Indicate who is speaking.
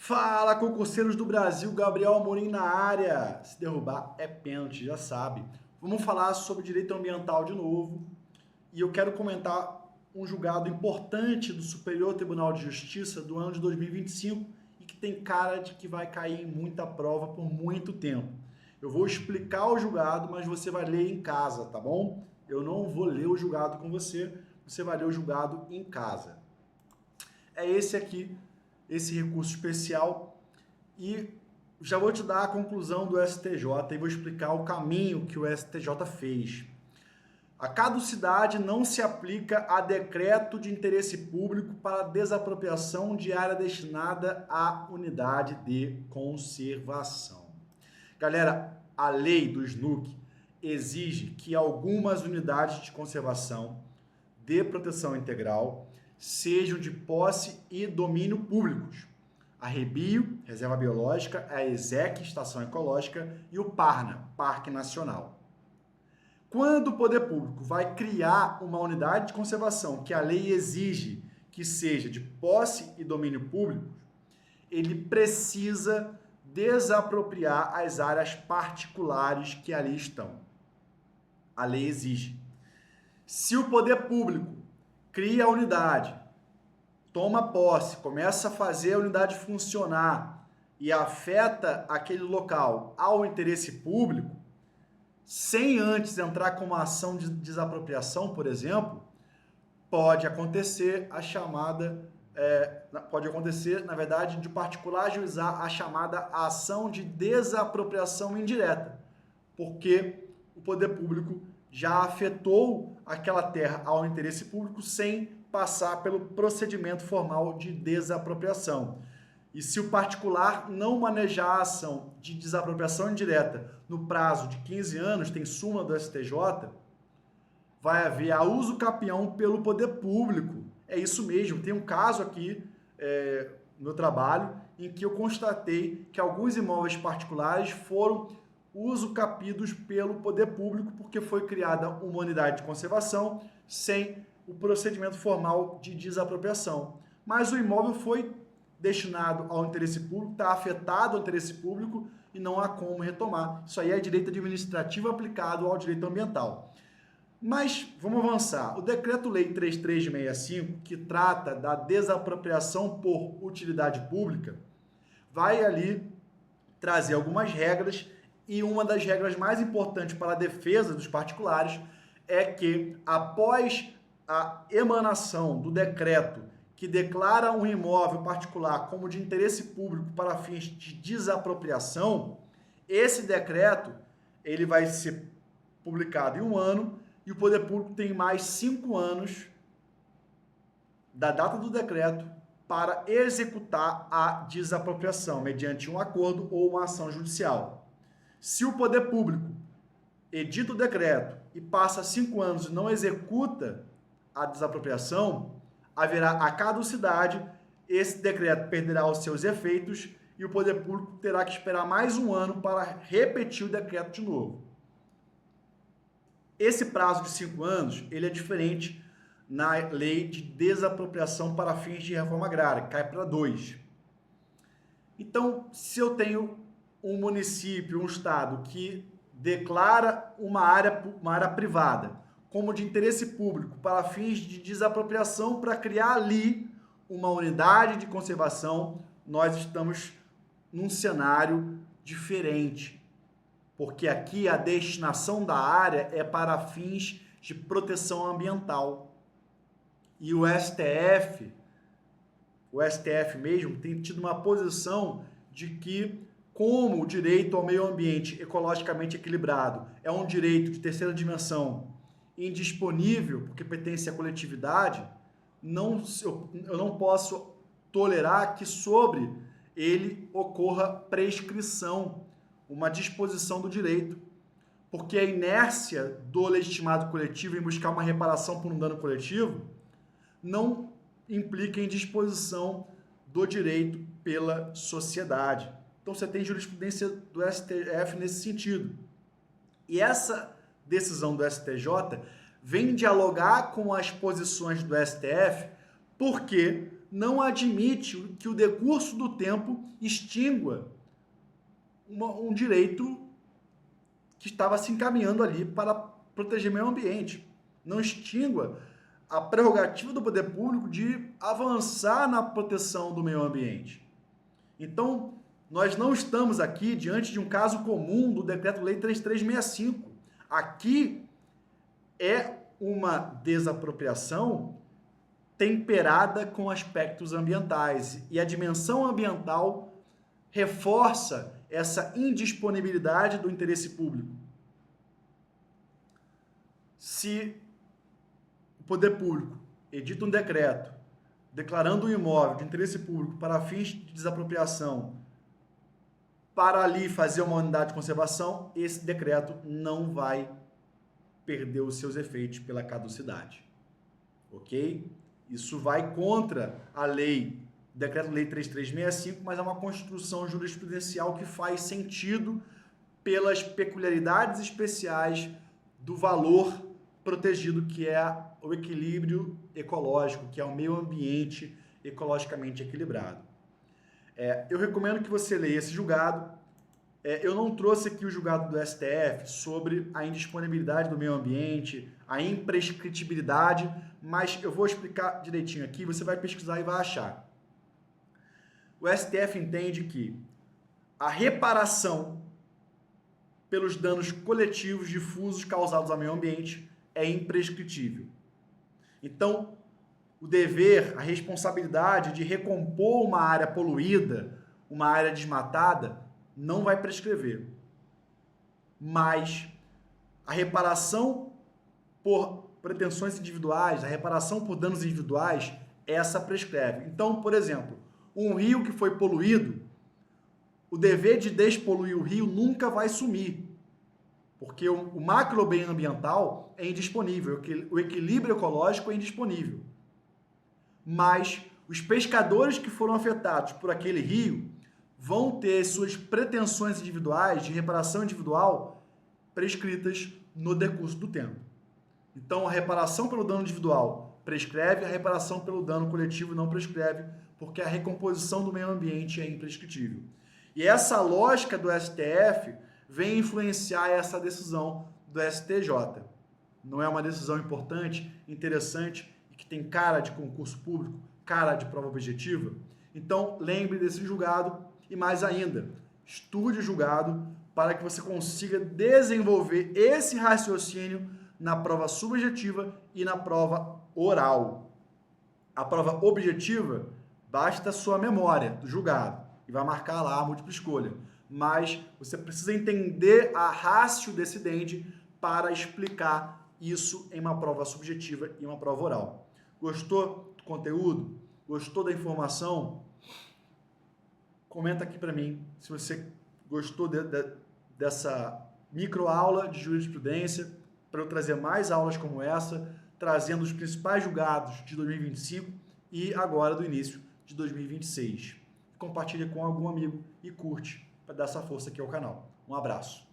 Speaker 1: Fala, concurseiros do Brasil, Gabriel Amorim na área. Se derrubar é pênalti, já sabe. Vamos falar sobre direito ambiental de novo. E eu quero comentar um julgado importante do Superior Tribunal de Justiça do ano de 2025 e que tem cara de que vai cair em muita prova por muito tempo. Eu vou explicar o julgado, mas você vai ler em casa, tá bom? Eu não vou ler o julgado com você, você vai ler o julgado em casa. É esse aqui, esse recurso especial, e já vou te dar a conclusão do STJ e vou explicar o caminho que o STJ fez. A caducidade não se aplica a decreto de interesse público para desapropriação de área destinada à unidade de conservação. Galera, a lei do SNUC exige que algumas unidades de conservação de proteção integral sejam de posse e domínio públicos. A Rebio, Reserva Biológica, a ESEC, Estação Ecológica, e o PARNA, Parque Nacional. Quando o poder público vai criar uma unidade de conservação que a lei exige que seja de posse e domínio público, ele precisa desapropriar as áreas particulares que ali estão. A lei exige. Se o poder público cria a unidade, toma posse, começa a fazer a unidade funcionar e afeta aquele local ao interesse público, sem antes entrar com uma ação de desapropriação, por exemplo, pode acontecer a chamada, na verdade, de particular ajuizar a chamada ação de desapropriação indireta, porque o poder público já afetou aquela terra ao interesse público sem passar pelo procedimento formal de desapropriação. E se o particular não manejar a ação de desapropriação indireta no prazo de 15 anos, tem súmula do STJ, vai haver a uso capião pelo poder público. É isso mesmo, tem um caso aqui no trabalho em que eu constatei que alguns imóveis particulares foram usucapidos pelo poder público porque foi criada uma unidade de conservação sem o procedimento formal de desapropriação. Mas o imóvel foi destinado ao interesse público, está afetado ao interesse público e não há como retomar. Isso aí é direito administrativo aplicado ao direito ambiental. Mas vamos avançar. O Decreto-Lei 3365, que trata da desapropriação por utilidade pública, vai ali trazer algumas regras. E uma das regras mais importantes para a defesa dos particulares é que, após a emanação do decreto que declara um imóvel particular como de interesse público para fins de desapropriação, esse decreto ele vai ser publicado em 1 ano e o poder público tem mais 5 anos da data do decreto para executar a desapropriação mediante um acordo ou uma ação judicial. Se o poder público edita o decreto e passa 5 anos e não executa a desapropriação, haverá a caducidade, esse decreto perderá os seus efeitos e o poder público terá que esperar mais 1 ano para repetir o decreto de novo. Esse prazo de 5 anos ele é diferente na lei de desapropriação para fins de reforma agrária, cai para 2. Então, se eu tenho um município, um estado que declara uma área privada como de interesse público para fins de desapropriação para criar ali uma unidade de conservação, nós estamos num cenário diferente, porque aqui a destinação da área é para fins de proteção ambiental. E o STF mesmo tem tido uma posição de que, como o direito ao meio ambiente ecologicamente equilibrado é um direito de terceira dimensão indisponível, porque pertence à coletividade, eu não posso tolerar que sobre ele ocorra prescrição, uma disposição do direito, porque a inércia do legitimado coletivo em buscar uma reparação por um dano coletivo não implica em disposição do direito pela sociedade. Então você tem jurisprudência do STF nesse sentido. E essa decisão do STJ vem dialogar com as posições do STF, porque não admite que o decurso do tempo extingua um direito que estava se encaminhando ali para proteger o meio ambiente. Não extingua a prerrogativa do poder público de avançar na proteção do meio ambiente. Então, nós não estamos aqui diante de um caso comum do Decreto-Lei 3365. Aqui é uma desapropriação temperada com aspectos ambientais, e a dimensão ambiental reforça essa indisponibilidade do interesse público. Se o poder público edita um decreto declarando um imóvel de interesse público para fins de desapropriação, para ali fazer uma unidade de conservação, esse decreto não vai perder os seus efeitos pela caducidade. Ok? Isso vai contra a lei, Decreto-Lei 3365, mas é uma construção jurisprudencial que faz sentido pelas peculiaridades especiais do valor protegido, que é o equilíbrio ecológico, que é o meio ambiente ecologicamente equilibrado. Eu recomendo que você leia esse julgado. Eu não trouxe aqui o julgado do STF sobre a indisponibilidade do meio ambiente, a imprescritibilidade, mas eu vou explicar direitinho aqui, você vai pesquisar e vai achar. O STF entende que a reparação pelos danos coletivos difusos causados ao meio ambiente é imprescritível. Então, o dever, a responsabilidade de recompor uma área poluída, uma área desmatada, não vai prescrever. Mas a reparação por pretensões individuais, a reparação por danos individuais, essa prescreve. Então, por exemplo, um rio que foi poluído, o dever de despoluir o rio nunca vai sumir, porque o macro bem ambiental é indisponível, o equilíbrio ecológico é indisponível. Mas os pescadores que foram afetados por aquele rio vão ter suas pretensões individuais de reparação individual prescritas no decurso do tempo. Então, a reparação pelo dano individual prescreve, a reparação pelo dano coletivo não prescreve, porque a recomposição do meio ambiente é imprescritível. E essa lógica do STF vem influenciar essa decisão do STJ. Não é uma decisão importante, interessante e que tem cara de concurso público, cara de prova objetiva? Então, lembre desse julgado e, mais ainda, estude o julgado para que você consiga desenvolver esse raciocínio na prova subjetiva e na prova oral. A prova objetiva, basta a sua memória do julgado e vai marcar lá a múltipla escolha. Mas você precisa entender a ratio decidente para explicar isso em uma prova subjetiva e uma prova oral. Gostou do conteúdo? Gostou da informação? Comenta aqui para mim se você gostou dessa microaula de jurisprudência, para eu trazer mais aulas como essa, trazendo os principais julgados de 2025 e agora do início de 2026. Compartilhe com algum amigo e curte para dar essa força aqui ao canal. Um abraço.